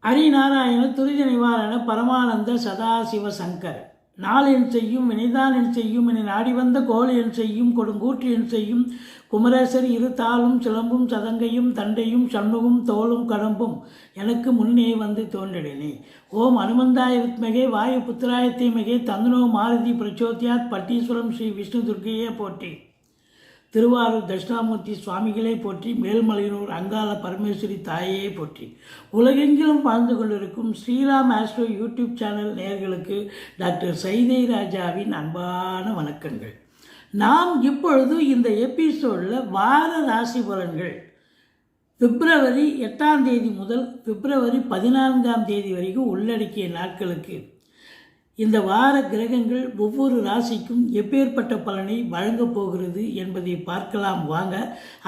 ஹரிநாராயண துரித நிவாரண பரமானந்த சதாசிவ சங்கர நாள் என் செய்யும் வினைதான் என் செய்யும் என நாடி வந்த கோல் என் செய்யும் கொடுங்கூற்று என் செய்யும் குமரேசர் இரு தாளும் சிலம்பும் சதங்கையும் தண்டையும் சண்முகும் தோளும் கடம்பும் எனக்கு முன்னே வந்து தோன்றினே. ஓம் அனுமந்தாய வித்மகே வாயு புத்திராய தீமகே தந்தனோ மாருதி பிரச்சோத்யாத் பட்டீஸ்வரம் ஸ்ரீ விஷ்ணு துர்க்கையே போற்றி. திருவாரூர் தட்சிணாமூர்த்தி சுவாமிகளை போற்றி. மேல்மலையனூர் அங்காள பரமேஸ்வரி தாயே போற்றி. உலகெங்கிலும் வாழ்ந்து கொண்டிருக்கும் ஸ்ரீராம் ஆஸ்ட்ரோ யூடியூப் சேனல் நேயர்களுக்கு டாக்டர் சைதை ராஜாவின் அன்பான வணக்கங்கள். நாம் இப்பொழுது இந்த எபிசோடில் வார ராசி பலன்கள் பிப்ரவரி 8ஆம் தேதி முதல் பிப்ரவரி 14ஆம் தேதி வரைக்கும் உள்ளடக்கிய நாட்களுக்கு இந்த வார கிரகங்கள் ஒவ்வொரு ராசிக்கும் எப்பேற்பட்ட பலனை வழங்கப் போகிறது என்பதை பார்க்கலாம் வாங்க.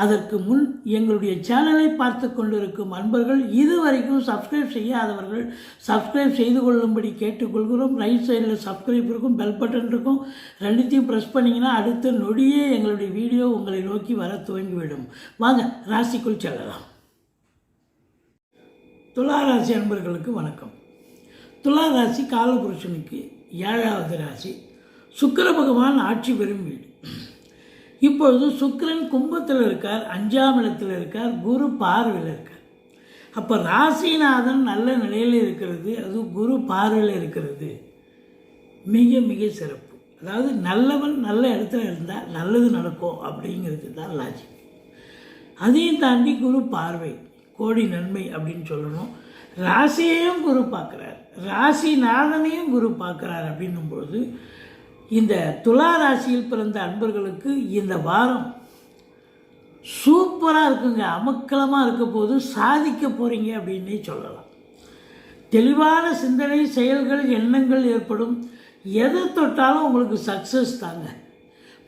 அதற்கு முன் எங்களுடைய சேனலை பார்த்து கொண்டிருக்கும் அன்பர்கள் இதுவரைக்கும் சப்ஸ்கிரைப் செய்யாதவர்கள் சப்ஸ்கிரைப் செய்து கொள்ளும்படி கேட்டுக்கொள்கிறோம். ரைட் சைடில் சப்ஸ்கிரைப் இருக்கும், பெல் பட்டன் இருக்கும், ரெண்டுத்தையும் ப்ரெஸ் பண்ணிங்கன்னா அடுத்த நொடியே எங்களுடைய வீடியோ உங்களை நோக்கி வர துவங்கிவிடும். வாங்க ராசிக்குள் செல்லலாம். துலா ராசி அன்பர்களுக்கு வணக்கம். துலா ராசி காலபுருஷனுக்கு 7வது ராசி. சுக்கிர பகவான் ஆட்சி பெறும் வீடு. இப்பொழுது சுக்கிரன் கும்பத்தில் இருக்கார், 5ஆம் இடத்தில் இருக்கார், குரு பார்வையில் இருக்கார். அப்போ ராசிநாதன் நல்ல நிலையில் இருக்கிறது, அது குரு பார்வையில் இருக்கிறது மிக மிக சிறப்பு. அதாவது நல்லவன் நல்ல இடத்துல இருந்தால் நல்லது நடக்கும் அப்படிங்கிறது தான் லாஜிக். அதையும் தாண்டி குரு பார்வை கோடி நன்மை அப்படின்னு சொல்லணும். ராசியையும் குரு பார்க்குறார், ராசிநாதனையும் குரு பார்க்குறார் அப்படின்னும்பொழுது இந்த துலா ராசியில் பிறந்த அன்பர்களுக்கு இந்த வாரம் சூப்பராக இருக்குங்க, அமக்கலமாக இருக்க போது சாதிக்க போகிறீங்க அப்படின்னே சொல்லலாம். தெளிவான சிந்தனை, செயல்கள், எண்ணங்கள் ஏற்படும். எதை தொட்டாலும் உங்களுக்கு சக்ஸஸ் தாங்க.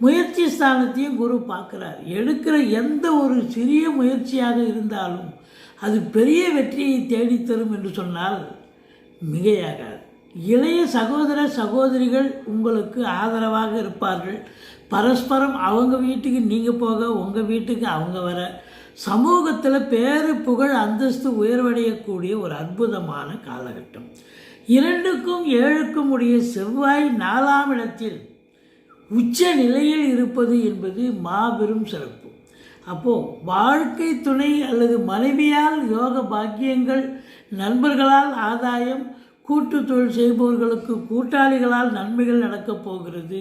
முயற்சி ஸ்தானத்தையும் குரு பார்க்குறார். எடுக்கிற எந்த ஒரு சிறிய முயற்சியாக இருந்தாலும் அது பெரிய வெற்றியை தேடித்தரும் என்று சொன்னால் மிகையாகாது. இளைய சகோதர சகோதரிகள் உங்களுக்கு ஆதரவாக இருப்பார்கள். பரஸ்பரம் அவங்க வீட்டுக்கு நீங்கள் போக, உங்கள் வீட்டுக்கு அவங்க வர, சமூகத்தில் பேரு புகழ் அந்தஸ்து உயர்வடையக்கூடிய ஒரு அற்புதமான காலகட்டம். 2க்கும் 7க்கும் உடைய செவ்வாய் 4ஆம் இடத்தில் உச்ச நிலையில் இருப்பது என்பது மாபெரும் சிறப்பு. அப்போது வாழ்க்கை துணை அல்லது மனைவியால் யோக பாக்கியங்கள், நண்பர்களால் ஆதாயம், கூட்டு தொழில் செய்பவர்களுக்கு கூட்டாளிகளால் நன்மைகள் நடக்கப் போகிறது.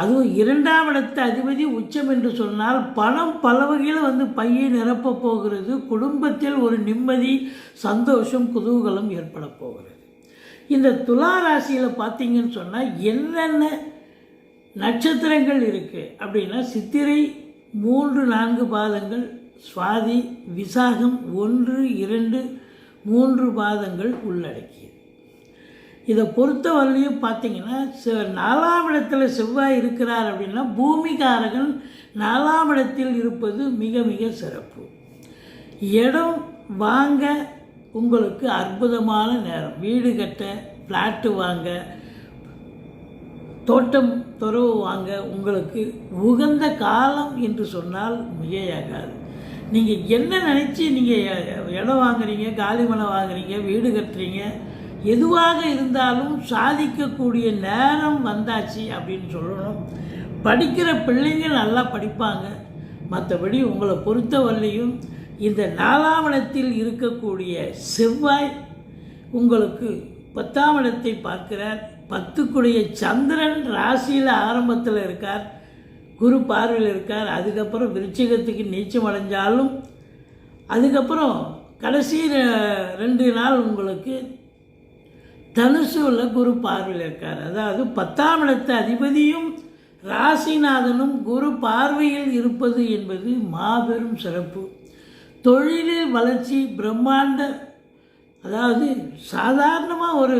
அதுவும் 2ஆம் இடத்து அதிபதி உச்சம் என்று சொன்னால் பணம் பல வகையில் பையை நிரப்பப் போகிறது. குடும்பத்தில் ஒரு நிம்மதி, சந்தோஷம், குதூகலம் ஏற்பட போகிறது. இந்த துலா ராசியில் பார்த்தீங்கன்னு சொன்னால் என்னென்ன நட்சத்திரங்கள் இருக்குது அப்படின்னா சித்திரை 3-4 பாதங்கள், சுவாதி, விசாகம் 1-2 3 பாதங்கள் உள்ளடக்கியது. இதை பொறுத்தவரையிலையும் பார்த்தீங்கன்னா 4ஆம் இடத்துல செவ்வாய் இருக்கிறார் அப்படின்னா பூமிகாரகன் 4ஆம் இடத்தில் இருப்பது மிக மிக சிறப்பு. இடம் வாங்க உங்களுக்கு அற்புதமான நேரம். வீடு கட்ட, ஃப்ளாட்டு வாங்க, தோட்டம் துறவு வாங்க உங்களுக்கு உகந்த காலம் என்று சொன்னால் மிகையாகாது. நீங்கள் என்ன நினச்சி நீங்கள் இடம் வாங்குறீங்க, காலி மனை வாங்குறீங்க, வீடு கட்டுறீங்க, எதுவாக இருந்தாலும் சாதிக்கக்கூடிய நேரம் வந்தாச்சு அப்படின்னு சொல்லணும். படிக்கிற பிள்ளைங்க நல்லா படிப்பாங்க. மற்றபடி உங்களை பொறுத்தவரையிலையும் இந்த 4ஆம் இடத்தில் இருக்கக்கூடிய செவ்வாய் உங்களுக்கு 10ஆம் இடத்தை பார்க்கிறார். 10க்குடைய சந்திரன் ராசியில் ஆரம்பத்தில் இருக்கார், குரு பார்வையில் இருக்கார். அதுக்கப்புறம் விருச்சிகத்துக்கு நீச்சம் அடைஞ்சாலும் அதுக்கப்புறம் கடைசி 2 நாள் உங்களுக்கு தனுசுவில் குரு பார்வையில் இருக்கார். அதாவது 10ஆம் இடத்து அதிபதியும் ராசிநாதனும் குரு பார்வையில் இருப்பது என்பது மாபெரும் சிறப்பு. தொழிலில் வளர்ச்சி பிரம்மாண்ட. அதாவது சாதாரணமாக ஒரு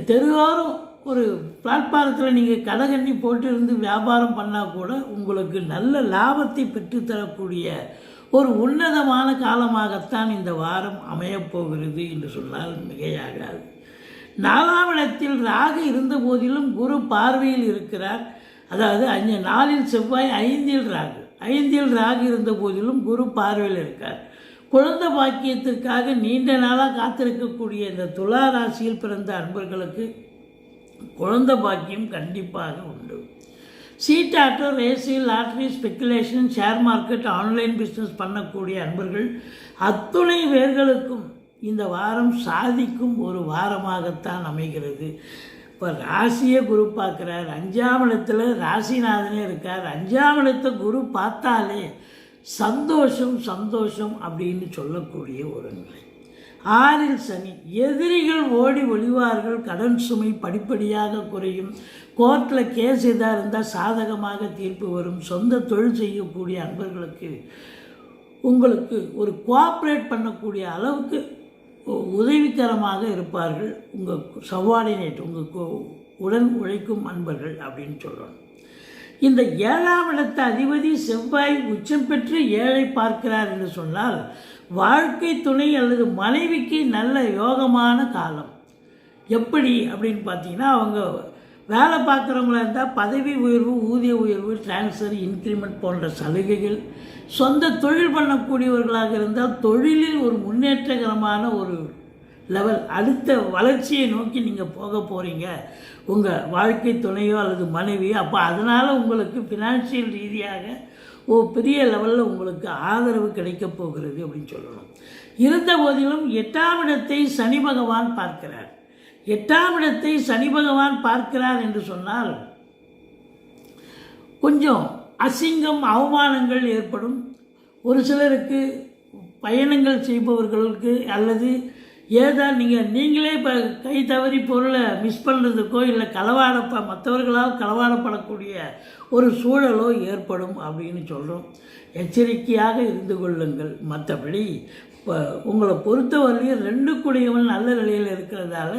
தெருவோரம் ஒரு பிளாட்பாரத்தில் நீங்கள் கடகண்ணி போட்டு இருந்து வியாபாரம் பண்ணால் கூட உங்களுக்கு நல்ல லாபத்தை பெற்றுத்தரக்கூடிய ஒரு உன்னதமான காலமாகத்தான் இந்த வாரம் அமையப்போகிறது என்று சொன்னால் மிகையாகாது. 4ஆம் இடத்தில் ராகு இருந்த போதிலும் குரு பார்வையில் இருக்கிறார். அதாவது 4இல் செவ்வாய், 5இல் ராகு இருந்த போதிலும் குரு பார்வையில் இருக்கார். குழந்தை பாக்கியத்திற்காக நீண்ட நாளாக காத்திருக்கக்கூடிய இந்த துலா ராசியில் பிறந்த அன்பர்களுக்கு குழந்தை பாக்கியம் கண்டிப்பாக உண்டு. சீட் ஆட்டோ, race, lottery, speculation, share market, online business பண்ணக்கூடிய அன்பர்கள் அத்துணை பேர்களுக்கும் இந்த வாரம் சாதிக்கும் ஒரு வாரமாகத்தான் அமைகிறது. இப்போ ராசியை குரு பார்க்குறார், 5ஆம் இடத்துல ராசிநாதனே இருக்கார். 5ஆம் இடத்தை குரு பார்த்தாலே சந்தோஷம் சந்தோஷம் அப்படின்னு சொல்லக்கூடிய ஒரு நிலை. 6ல் சனி, எதிரிகள் ஓடி ஒளிவார்கள், கடன் சுமை படிப்படியாக குறையும், கோர்ட்டில் கேஸ் எதாக இருந்தால் சாதகமாக தீர்ப்பு வரும், சொந்த தொழில் செய்யக்கூடிய அன்பர்களுக்கு உங்களுக்கு ஒரு கோஆப்ரேட் பண்ணக்கூடிய அளவுக்கு உதவிகரமாக இருப்பார்கள் உங்கள் சவார்டினேட், உங்கள் உடன் உழைக்கும் அன்பர்கள் அப்படின்னு சொல்லணும். இந்த 7ஆம் இடத்த அதிபதி செவ்வாய் உச்சம் பெற்று 7ஐ பார்க்கிறார் என்று சொன்னால் வாழ்க்கை துணை அல்லது மனைவிக்கு நல்ல யோகமான காலம். எப்படி அப்படின்னு பார்த்தீங்கன்னா, அவங்க வேலை பார்க்குறவங்களா இருந்தால் பதவி உயர்வு, ஊதிய உயர்வு, டிரான்ஸ்ஃபர், இன்க்ரிமெண்ட் போன்ற சலுகைகள், சொந்த தொழில் பண்ணக்கூடியவர்களாக இருந்தால் தொழிலில் ஒரு முன்னேற்றகரமான ஒரு லெவல், அடுத்த வளர்ச்சியை நோக்கி நீங்கள் போக போகிறீங்க உங்கள் வாழ்க்கை துணையோ அல்லது மனைவியோ. அப்போ அதனால் உங்களுக்கு ஃபினான்ஷியல் ரீதியாக ஒரு பெரிய லெவலில் உங்களுக்கு ஆதரவு கிடைக்கப் போகிறது அப்படின்னு சொல்லணும். இருந்த போதிலும் 8ஆம் இடத்தை சனி பகவான் பார்க்கிறார். 8ஆம் இடத்தை சனி பகவான் பார்க்கிறார் என்று சொன்னால் கொஞ்சம் அசிங்கம், அவமானங்கள் ஏற்படும். ஒரு சிலருக்கு பயணங்கள் செய்பவர்களுக்கு அல்லது நீங்களே இப்போ கை தவறி பொருளை மிஸ் பண்ணுறதுக்கோ இல்லை மற்றவர்களால் களவாடப்படக்கூடிய ஒரு சூழலோ ஏற்படும் அப்படின்னு சொல்கிறோம். எச்சரிக்கையாக இருந்து கொள்ளுங்கள். மற்றபடி இப்போ உங்களை பொறுத்தவரையும் 2 கூடியவன் நல்ல நிலையில் இருக்கிறதால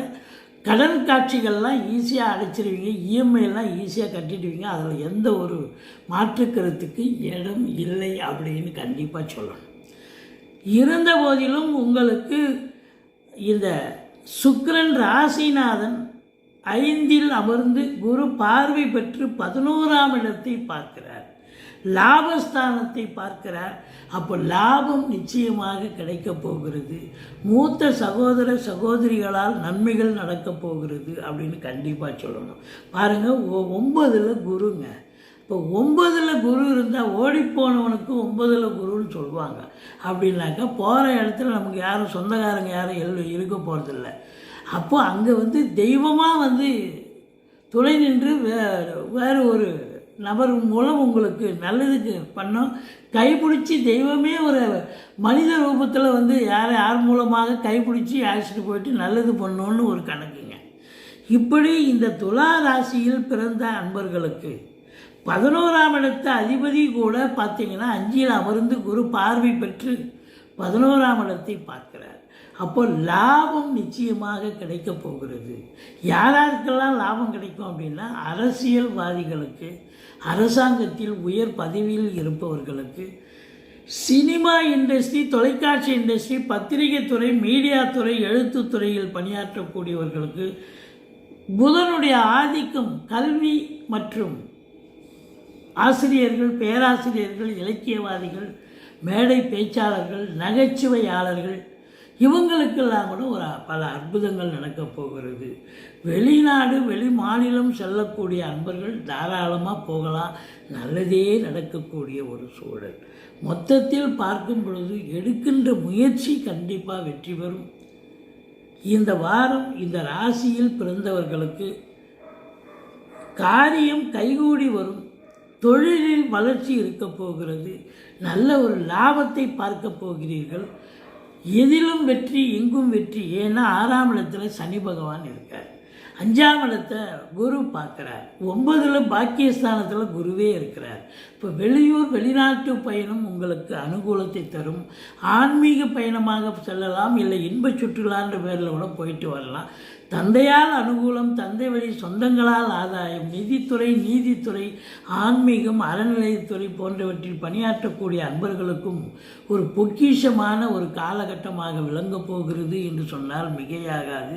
கடன் காட்சிகள்லாம் ஈஸியாக அடைச்சிடுவீங்க, இஎம்ஐலாம் ஈஸியாக கட்டிடுவீங்க. அதில் எந்த ஒரு மாற்றுக்கருத்துக்கு இடம் இல்லை அப்படின்னு கண்டிப்பாக சொல்லணும். இருந்த போதிலும் உங்களுக்கு இந்த சுக்கிரன் ராசிநாதன் 5ல் அமர்ந்து குரு பார்வை பெற்று 11ஆம் இடத்தை பார்க்கிறார், லாபஸ்தானத்தை பார்க்கிறார். அப்போ லாபம் நிச்சயமாக கிடைக்கப் போகிறது. மூத்த சகோதர சகோதரிகளால் நன்மைகள் நடக்கப் போகிறது அப்படின்னு கண்டிப்பாக சொல்லணும். பாருங்கள், 9ல் குருங்க. இப்போ 9ல் குரு இருந்தால் ஓடிப்போனவனுக்கு 9ல் குருன்னு சொல்லுவாங்க. அப்படின்னாக்கா போகிற இடத்துல நமக்கு யாரும் சொந்தக்காரங்க யாரும் இருக்க போகிறதில்ல. அப்போ அங்கே தெய்வமாக துணை நின்று வேறு ஒரு நபர் மூலம் உங்களுக்கு நல்லதுக்கு பண்ணோம். கைப்பிடிச்சி தெய்வமே ஒரு மனித ரூபத்தில் யார் மூலமாக கைப்பிடிச்சி அழைச்சிட்டு போயிட்டு நல்லது பண்ணோன்னு ஒரு கணக்குங்க. இப்படி இந்த துலா ராசியில் பிறந்த அன்பர்களுக்கு 11ஆம் இடத்த அதிபதி கூட பார்த்தீங்கன்னா 5ல் அமர்ந்து குரு பார்வை பெற்று 11ஆம் இடத்தை பார்க்கிறார். அப்போ லாபம் நிச்சயமாக கிடைக்கப் போகிறது. யாருக்கெல்லாம் லாபம் கிடைக்கும் அப்படின்னா, அரசியல்வாதிகளுக்கு, அரசாங்கத்தில் உயர் பதவியில் இருப்பவர்களுக்கு, சினிமா இண்டஸ்ட்ரி, தொலைக்காட்சி இண்டஸ்ட்ரி, பத்திரிகை துறை, மீடியா துறை, எழுத்துத்துறையில் பணியாற்றக்கூடியவர்களுக்கு புதனுடைய ஆதிக்கம் கல்வி மற்றும் ஆசிரியர்கள், பேராசிரியர்கள், இலக்கியவாதிகள், மேடை பேச்சாளர்கள், நகைச்சுவையாளர்கள், இவங்களுக்கெல்லாம் கூட பல அற்புதங்கள் நடக்கப் போகிறது. வெளிநாடு, வெளி மாநிலம் செல்லக்கூடிய அன்பர்கள் தாராளமாக போகலாம். நல்லதே நடக்கக்கூடிய ஒரு சூழல். மொத்தத்தில் பார்க்கும் பொழுது எடுக்கின்ற முயற்சி கண்டிப்பாக வெற்றி பெறும். இந்த வாரம் இந்த ராசியில் பிறந்தவர்களுக்கு காரியம் கைகூடி வரும். தொழிலில் வளர்ச்சி இருக்க போகிறது. நல்ல ஒரு லாபத்தை பார்க்க போகிறீர்கள். எதிலும் வெற்றி, எங்கும் வெற்றி. ஏன்னா 6ஆம் இடத்துல சனி பகவான் இருக்கார், 5ஆம் இடத்தை குரு பார்க்குறார், 9ல் பாக்கியஸ்தானத்தில் குருவே இருக்கிறார். இப்போ வெளியூர் வெளிநாட்டு பயணம் உங்களுக்கு அனுகூலத்தை தரும். ஆன்மீக பயணமாக செல்லலாம், இல்லை இன்ப சுற்றுலான்ற பேரில் கூட போயிட்டு வரலாம். தந்தையால் அனுகூலம், தந்தை வழி சொந்தங்களால் ஆதாயம், நிதித்துறை, நீதித்துறை, ஆன்மீகம், அறநிலையத்துறை போன்றவற்றில் பணியாற்றக்கூடிய அன்பர்களுக்கும் ஒரு பொக்கிஷமான ஒரு காலகட்டமாக விளங்கப் போகிறது என்று சொன்னால் மிகையாகாது.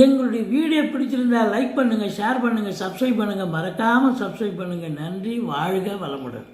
எங்களுடைய வீடியோ பிடிச்சிருந்தால் லைக் பண்ணுங்கள், ஷேர் பண்ணுங்கள், சப்ஸ்கிரைப் பண்ணுங்கள், மறக்காமல் சப்ஸ்கிரைப் பண்ணுங்கள். நன்றி. வாழ்க வளமுடன்.